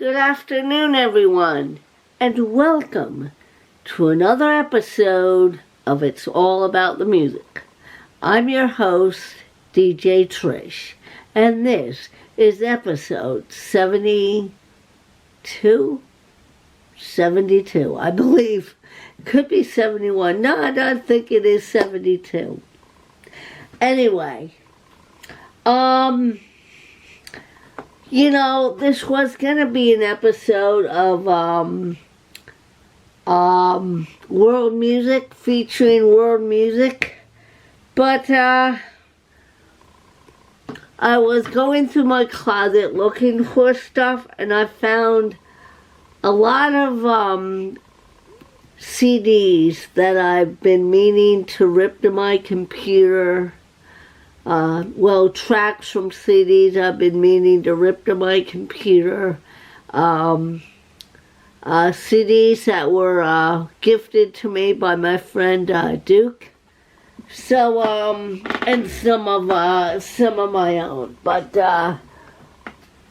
Good afternoon, everyone, and welcome to another episode of It's All About the Music. I'm your host, DJ Trish, and this is episode 72, I believe. Could be 71. No, I don't think it is 72. Anyway, this was gonna be an episode of world music, featuring world music, but I was going through my closet looking for stuff, and I found a lot of CDs that I've been meaning to rip to my computer. Tracks from CDs I've been meaning to rip to my computer. CDs that were gifted to me by my friend Duke. So, and some of my own. But,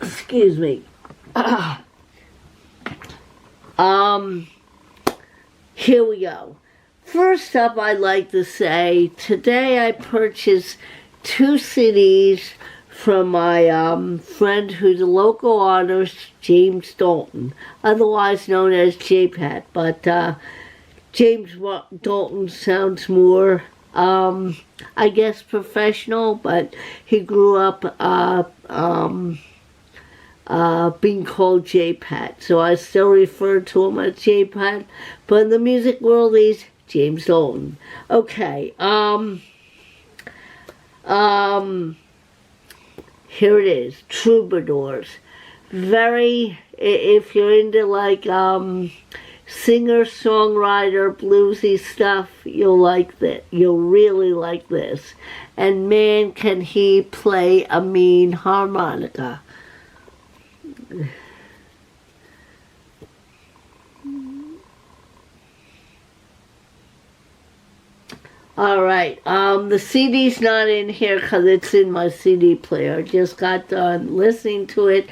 excuse me. Here we go. First up, I'd like to say, today I purchased 2 CDs from my friend who's a local artist, James Dalton, otherwise known as J-Pat. But James Dalton sounds more, I guess, professional, but he grew up being called J-Pat, so I still refer to him as J-Pat, but in the music world he's James Dalton. Okay, here it is, Troubadours. Very, if you're into like singer-songwriter bluesy stuff, you'll like this. You'll really like this. And man, can he play a mean harmonica. Alright, the CD's not in here because it's in my CD player. I just got done listening to it.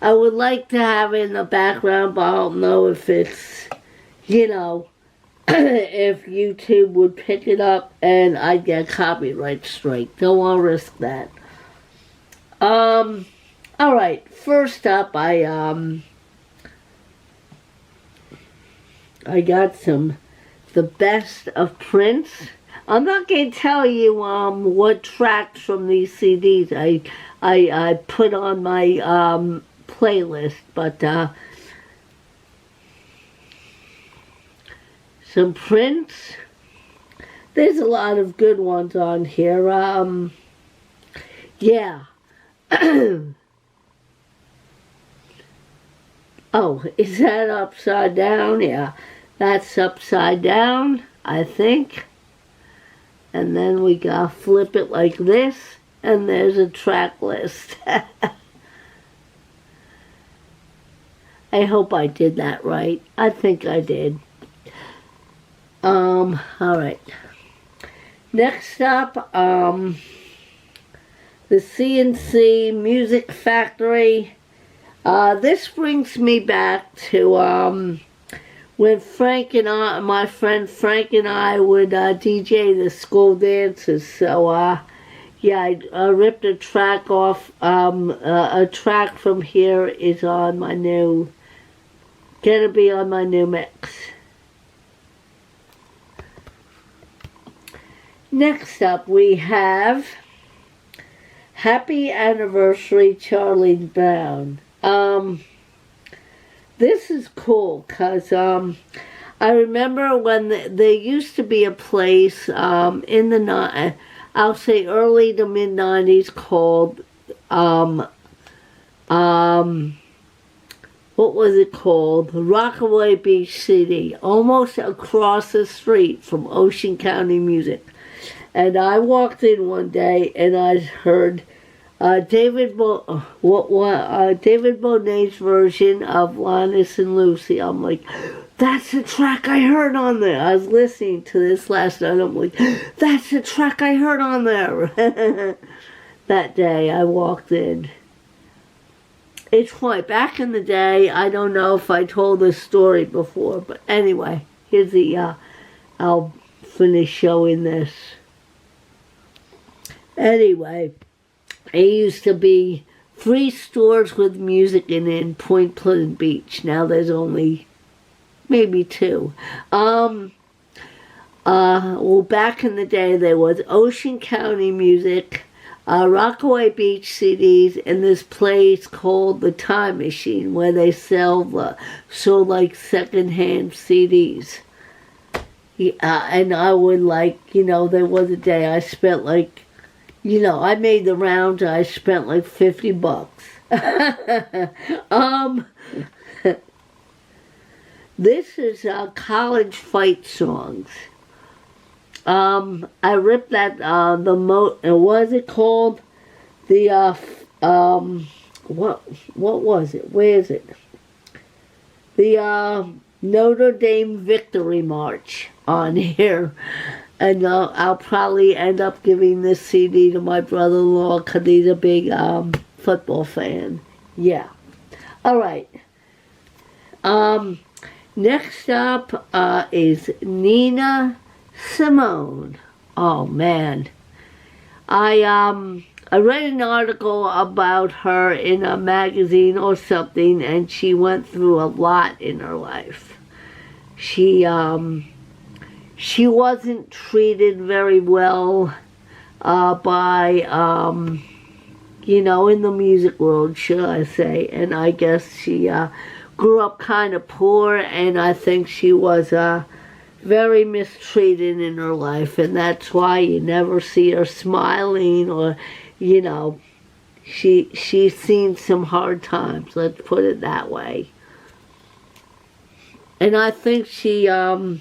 I would like to have it in the background, but I don't know if it's, if YouTube would pick it up and I'd get copyright strike. Don't want to risk that. Alright, first up, I got the best of Prince. I'm not going to tell you what tracks from these CDs I put on my playlist, but some Prince. There's a lot of good ones on here. Yeah. Oh, is that Upside Down? Yeah, that's Upside Down, I think. And then we gotta flip it like this, and there's a track list. I hope I did that right. I think I did. Alright. Next up, the CNC Music Factory. This brings me back to when my friend Frank and I would DJ the school dances. So yeah, I ripped a track off. A track from here is on my gonna be on my new mix. Next up we have Happy Anniversary, Charlie Brown. This is cool because I remember when there used to be a place in the I'll say early to mid 90s called what was it called? Rockaway Beach CD, almost across the street from Ocean County Music. And I walked in one day and I heard David Bonnet's version of Linus and Lucy. I'm like, that's the track I heard on there. I was listening to this last night. I'm like, that's the track I heard on there. That day I walked in. it's funny. Back in the day, I don't know if I told this story before, but anyway, here's the, I'll finish showing this. Anyway, it used to be 3 stores with music in Point Pleasant Beach. Now there's only maybe 2. Well, back in the day, there was Ocean County Music, Rockaway Beach CDs, and this place called the Time Machine where they sell like secondhand CDs. And I would there was a day I spent I made the rounds. I spent like $50. This is college fight songs. I ripped that, what is it called? What was it? Where is it? The, Notre Dame Victory March on here. And I'll probably end up giving this CD to my brother-in-law because he's a big, football fan. Yeah. All right. Next up, is Nina Simone. Oh man, I read an article about her in a magazine or something, and she went through a lot in her life. She wasn't treated very well by in the music world, should I say? And I guess she grew up kind of poor, and I think she was very mistreated in her life, and that's why you never see her smiling, or she's seen some hard times, let's put it that way. And I think she when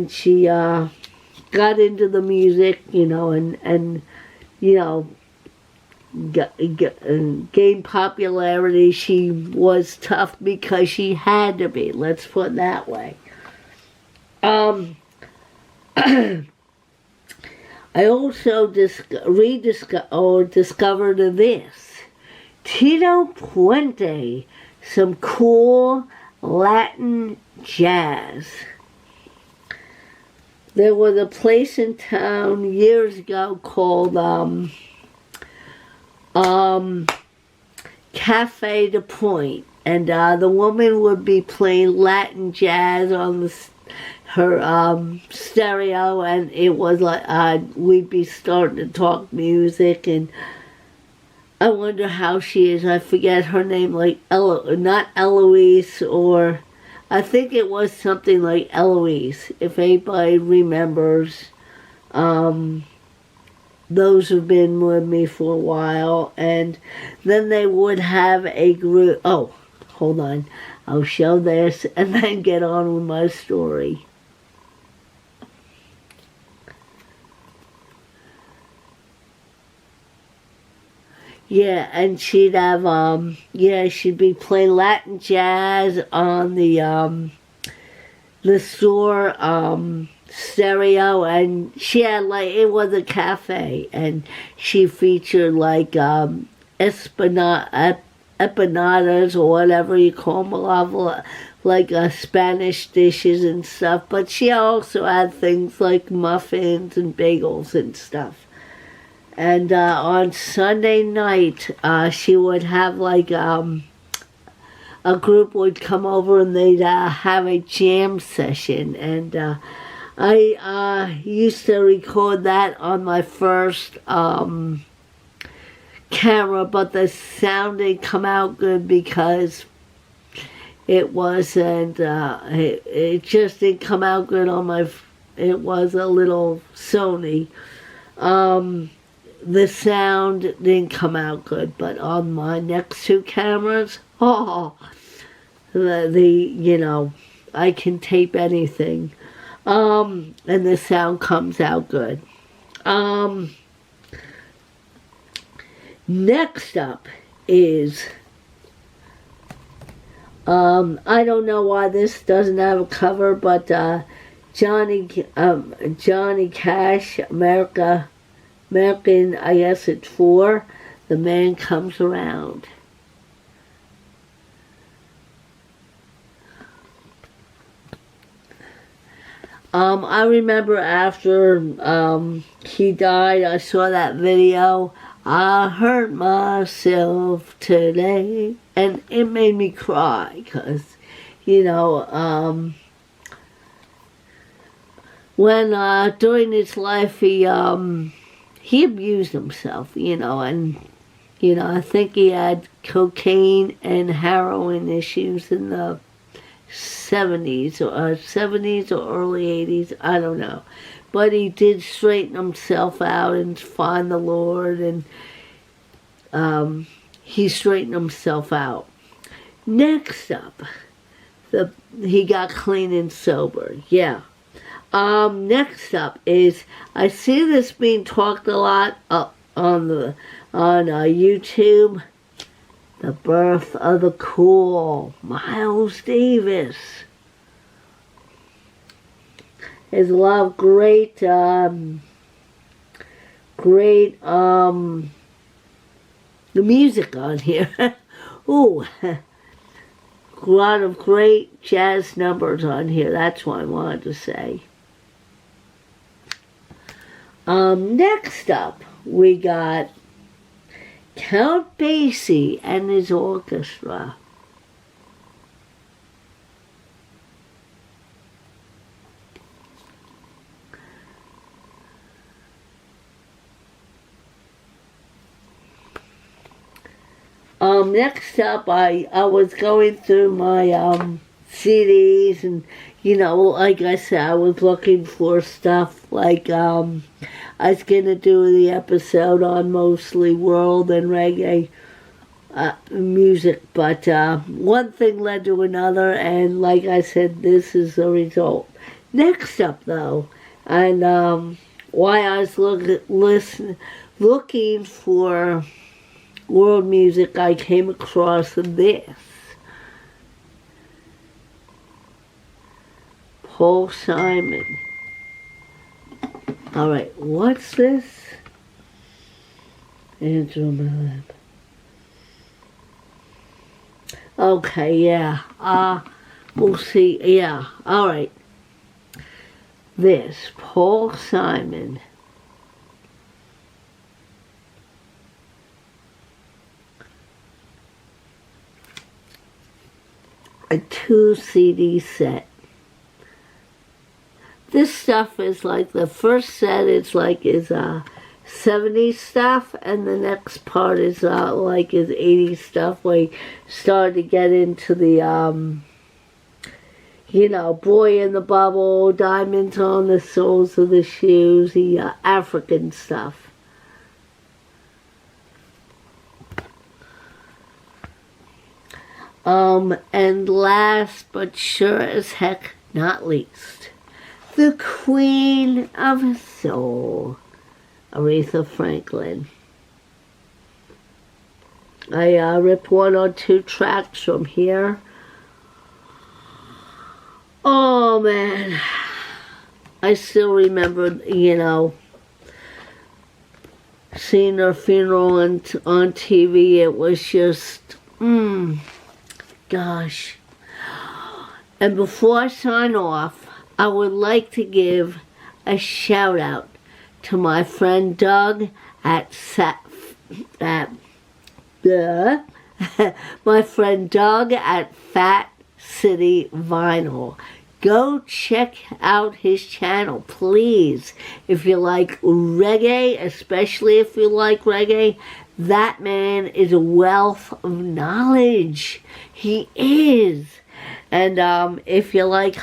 she got into the music, and gained popularity, she was tough because she had to be, let's put it that way. I also discovered this. Tito Puente, some cool Latin jazz. There was a place in town years ago called Cafe de Point, and the woman would be playing Latin jazz on her stereo, and it was like we'd be starting to talk music, and I wonder how she is. I forget her name, like not Eloise, or I think it was something like Eloise, if anybody remembers. Those who've been with me for a while. And then they would have a group. Oh, hold on. I'll show this and then get on with my story. Yeah, and she'd have, she'd be playing Latin jazz on the store, stereo, and she had it was a cafe, and she featured empanadas or whatever you call them, a lot of Spanish dishes and stuff, but she also had things like muffins and bagels and stuff. And on Sunday night, she would have a group would come over and they'd have a jam session, and I used to record that on my first camera, but the sound didn't come out good because it wasn't, it just didn't come out good on it was a little Sony. The sound didn't come out good, but on my next 2 cameras, I can tape anything. And the sound comes out good. Next up is, I don't know why this doesn't have a cover, but Johnny Cash, America American, I guess it's 4, The Man Comes Around. I remember after he died, I saw that video. I hurt myself today, and it made me cry because, when during his life he abused himself, and I think he had cocaine and heroin issues in the 70s or early 80s, I don't know. But he did straighten himself out and find the Lord, and he straightened himself out. Next up, he got clean and sober. Yeah. Next up is, I see this being talked a lot on YouTube. The Birth of the Cool, Miles Davis. There's a lot of great music on here. Ooh, a lot of great jazz numbers on here. That's what I wanted to say. Next up, we got Count Basie and his orchestra. Next up, I was going through my CDs, and like I said, I was looking for stuff like I was gonna do the episode on mostly world and reggae music, but one thing led to another, and like I said, this is the result. Next up, though, and why I was looking for world music, I came across this. Paul Simon. Alright, what's this? Andrew Mellon. Okay, yeah. We'll see. Yeah, alright. This, Paul Simon. A 2 CD set. This stuff is like, the first set is 70s stuff, and the next part is his 80s stuff, where he started to get into the Boy in the Bubble, Diamonds on the Soles of the Shoes, the African stuff. And last but sure as heck not least, the Queen of Soul, Aretha Franklin. I ripped 1 or 2 tracks from here. Oh man, I still remember, seeing her funeral on TV. It was just, gosh. And before I sign off, I would like to give a shout out to my friend Doug at my friend Doug at Fat City Vinyl. Go check out his channel, please. If you like reggae, especially if you like reggae, that man is a wealth of knowledge. He is. And if you like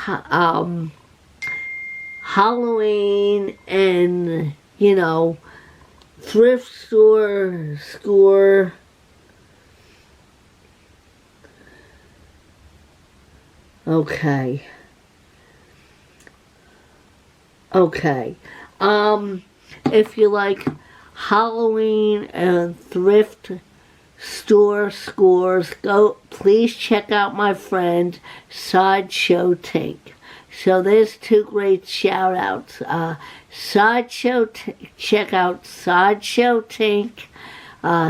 Halloween and, thrift store, okay. If you like Halloween and thrift store scores, please check out my friend Sideshow Tink. So there's two great shout outs. Check out Sideshow Tink.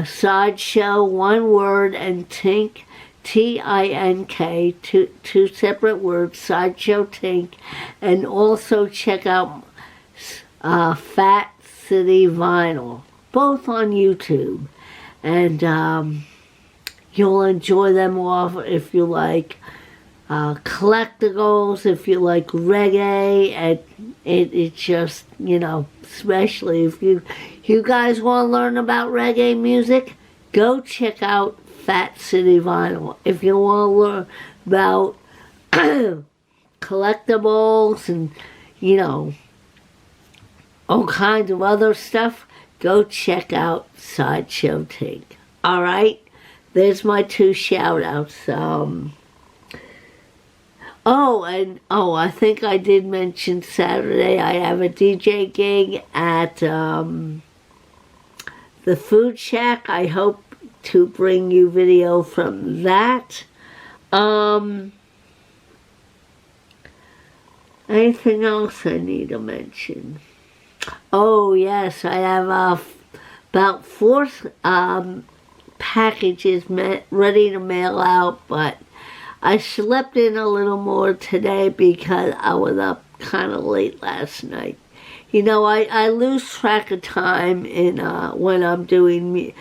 Sideshow, one word, and Tink, Tink, two separate words, Sideshow Tink. And also check out Fat City Vinyl, both on YouTube. And you'll enjoy them all if you like collectibles, if you like reggae, and it's just, especially if you guys want to learn about reggae music, go check out Fat City Vinyl. If you want to learn about collectibles and, all kinds of other stuff, go check out Sideshow Tink. All right? There's my two shout-outs. I think I did mention Saturday I have a DJ gig at the Food Shack. I hope to bring you video from that. Anything else I need to mention? Oh, yes, I have about 4 packages ready to mail out, but I slept in a little more today because I was up kind of late last night. I lose track of time in when I'm doing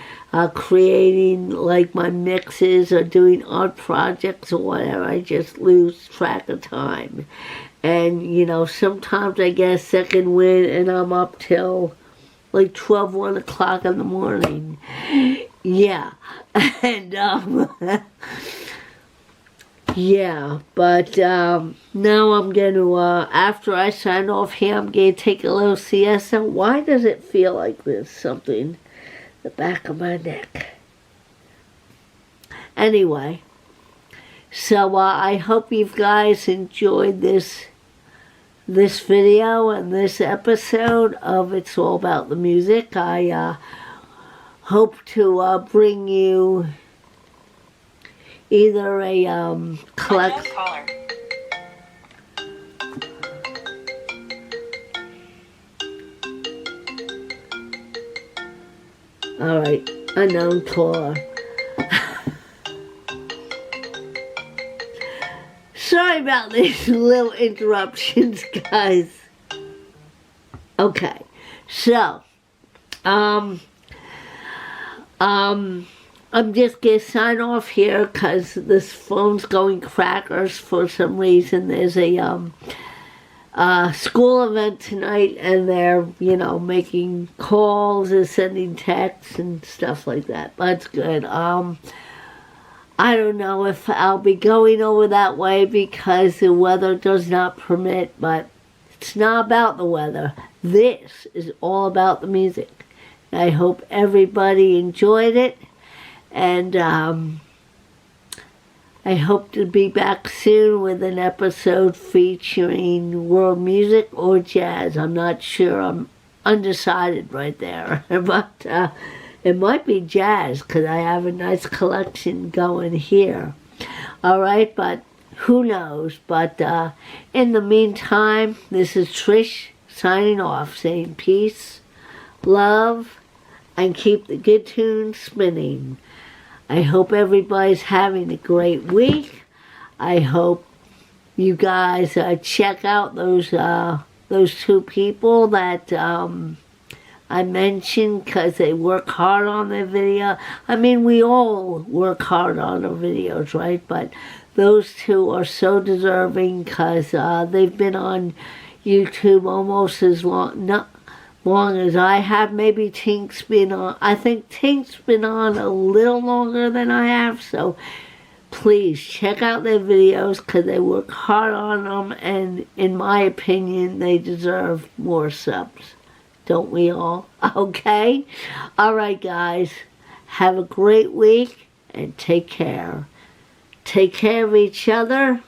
creating like my mixes or doing art projects or whatever. I just lose track of time. And, sometimes I get a second wind and I'm up till like 12, 1 o'clock in the morning. Yeah. And, yeah, but now I'm going to, after I sign off here, I'm going to take a little siesta. Why does it feel like there's something in the back of my neck? Anyway, so I hope you guys enjoyed this video and this episode of It's All About the Music. I hope to bring you either a collect. All right, unknown caller. Sorry about these little interruptions, guys. Okay, so I'm just gonna sign off here because this phone's going crackers for some reason. There's a school event tonight, and they're making calls and sending texts and stuff like that. That's good. I don't know if I'll be going over that way because the weather does not permit, but it's not about the weather. This is all about the music. I hope everybody enjoyed it, and I hope to be back soon with an episode featuring world music or jazz. I'm not sure. I'm undecided right there, but it might be jazz because I have a nice collection going here. All right, but who knows? But in the meantime, this is Trish signing off, saying peace, love, and keep the good tunes spinning. I hope everybody's having a great week. I hope you guys check out those two people that I mentioned because they work hard on their video. I mean, we all work hard on our videos, right? But those two are so deserving because they've been on YouTube almost as long as I have. Maybe Tink's been on. I think Tink's been on a little longer than I have. So please check out their videos because they work hard on them. And in my opinion, they deserve more subs. Don't we all? Okay? All right, guys. Have a great week and take care. Take care of each other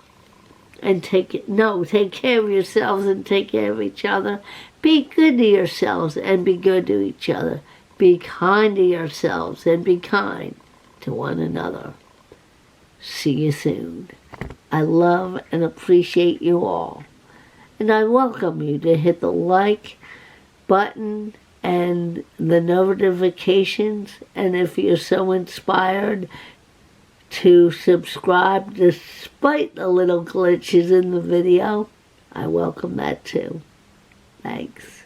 and take care of yourselves and take care of each other. Be good to yourselves and be good to each other. Be kind to yourselves and be kind to one another. See you soon. I love and appreciate you all. And I welcome you to hit the like button and the notifications. And if you're so inspired, to subscribe despite the little glitches in the video, I welcome that too. Thanks.